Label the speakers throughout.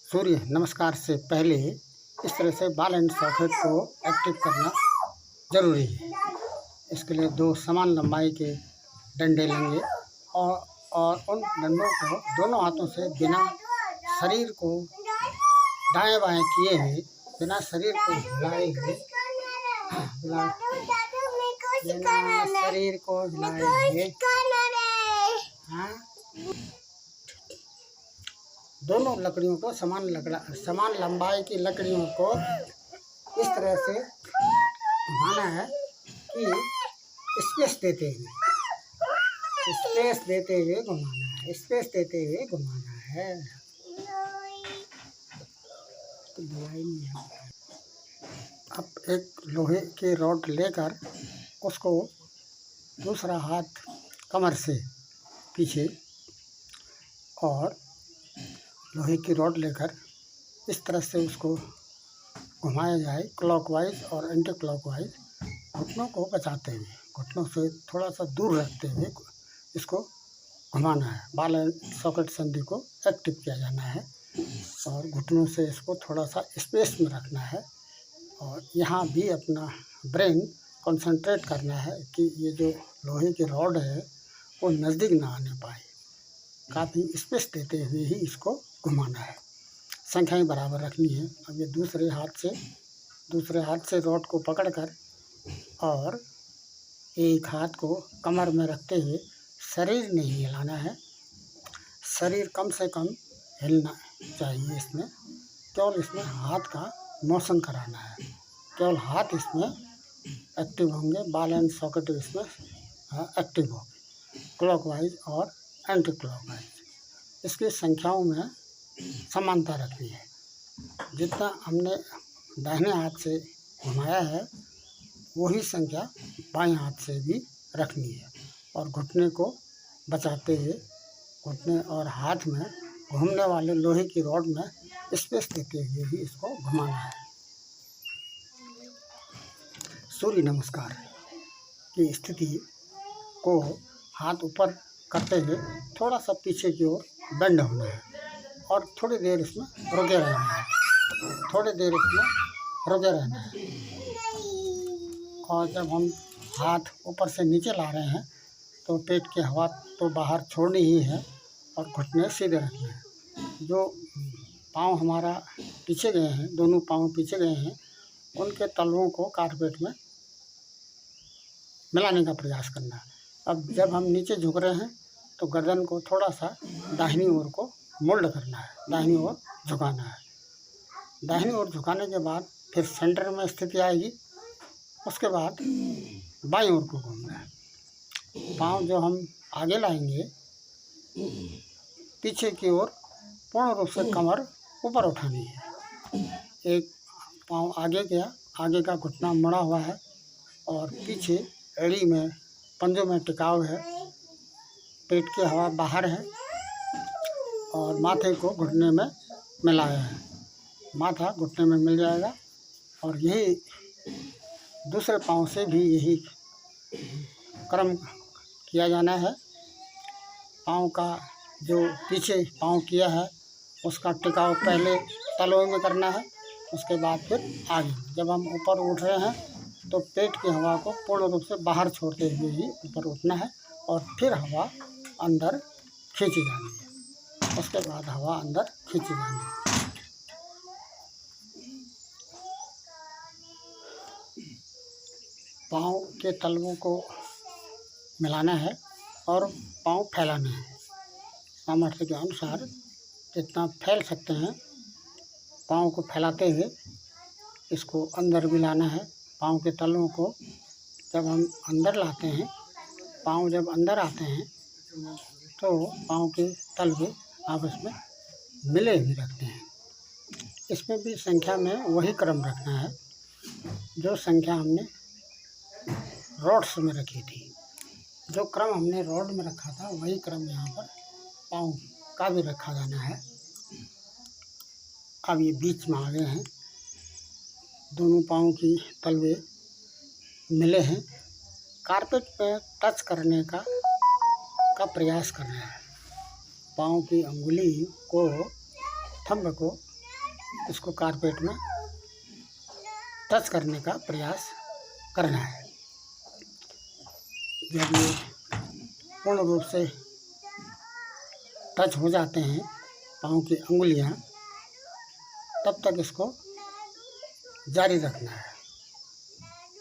Speaker 1: सूर्य नमस्कार से पहले इस तरह से बॉल एंड सॉकेट को एक्टिव करना ज़रूरी है। इसके लिए दो समान लंबाई के डंडे लेंगे और उन डंडों को दोनों हाथों से बिना शरीर को दाएं बाएं किए हुए, बिना शरीर को हिलाए हुए, दोनों लकड़ियों को समान लंबाई की लकड़ियों को इस तरह से घुमाना है कि स्पेस देते हुए घुमाना है। तो दवाई नहीं है। अब एक लोहे की रॉड लेकर उसको दूसरा हाथ कमर से पीछे और लोहे की रॉड लेकर इस तरह से उसको घुमाया जाए, क्लॉकवाइज और एंटी क्लॉकवाइज, घुटनों को बचाते हुए, घुटनों से थोड़ा सा दूर रखते हुए इसको घुमाना है। बॉल एंड सॉकेट संधि को एक्टिव किया जाना है और घुटनों से इसको थोड़ा सा स्पेस में रखना है। और यहाँ भी अपना ब्रेन कंसंट्रेट करना है कि ये जो लोहे की रॉड है वो नज़दीक ना आने पाए, काफ़ी स्पेस देते हुए ही इसको घुमाना है। संख्याएं बराबर रखनी है। अब ये दूसरे हाथ से रॉड को पकड़कर और एक हाथ को कमर में रखते हुए शरीर नहीं हिलाना है। शरीर कम से कम हिलना चाहिए। इसमें केवल हाथ का मोशन कराना है। केवल हाथ इसमें एक्टिव होंगे, बॉल एंड सॉकेट इसमें एक्टिव होंगे, क्लॉकवाइज और एंटी क्लॉकवाइज। इसकी संख्याओं में समानता रखनी है। जितना हमने दाहिने हाथ से घुमाया है वही संख्या बाएं हाथ से भी रखनी है और घुटने को बचाते हुए घुटने और हाथ में घूमने वाले लोहे की रॉड में स्पेस देते हुए ही इसको घुमाना है। सूर्य नमस्कार की स्थिति को हाथ ऊपर करते हुए थोड़ा सा पीछे की ओर बेंड होना है और थोड़ी देर इसमें रुके रहना है। और जब हम हाथ ऊपर से नीचे ला रहे हैं तो पेट की हवा तो बाहर छोड़नी ही है और घुटने सीधे रखने हैं। जो पाँव हमारा पीछे गए हैं, दोनों पाँव पीछे गए हैं, उनके तलवों को कारपेट में मिलाने का प्रयास करना है। अब जब हम नीचे झुक रहे हैं तो गर्दन को थोड़ा सा दाहिनी ओर को मोल्ड करना है, दाहिनी ओर झुकाना है। दाहिनी ओर झुकाने के बाद फिर सेंटर में स्थिति आएगी। उसके बाद बाईं ओर को घूमना है। पाँव जो हम आगे लाएंगे, पीछे की ओर पूर्ण रूप से कमर ऊपर उठानी है। एक पाँव आगे का घुटना मुड़ा हुआ है और पीछे एड़ी में पंजों में टिकाव है, पेट की हवा बाहर है और माथे को घुटने में मिलाया है। माथा घुटने में मिल जाएगा और यही दूसरे पाँव से भी यही क्रम किया जाना है। पाँव का जो पीछे पाँव किया है उसका टिकाव पहले तलवे में करना है, उसके बाद फिर आगे। जब हम ऊपर उठ रहे हैं तो पेट की हवा को पूर्ण रूप से बाहर छोड़ते हुए ही ऊपर उठना है और फिर हवा अंदर खींची जानी है। उसके बाद हवा अंदर खींची जानी है। पाँव के तलवों को मिलाना है और पाँव फैलाना है। सामर्थ्य के अनुसार जितना फैल सकते हैं पाँव को फैलाते हुए इसको अंदर भी लाना है। पाँव के तलवों को जब हम अंदर लाते हैं, पाँव जब अंदर आते हैं तो पाँव के तलवे आपस में मिले ही रखते हैं। इसमें भी संख्या में वही क्रम रखना है जो संख्या हमने रॉड्स में रखी थी। जो क्रम हमने रॉड में रखा था वही क्रम यहाँ पर पाँव का भी रखा जाना है। अब ये बीच में आ गए हैं, दोनों पाँव की तलवे मिले हैं। कारपेट पे टच करने का प्रयास करना है। पाँव की अंगुली को, थंब को इसको कारपेट में टच करने का प्रयास करना है। जब ये पूर्ण रूप से टच हो जाते हैं पाँव की अंगुलियां, तब तक इसको जारी रखना है।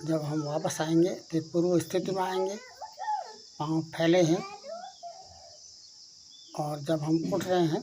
Speaker 1: जब हम वापस आएंगे तो पूर्व स्थिति में आएंगे, पाँव फैले हैं, और जब हम उठ रहे हैं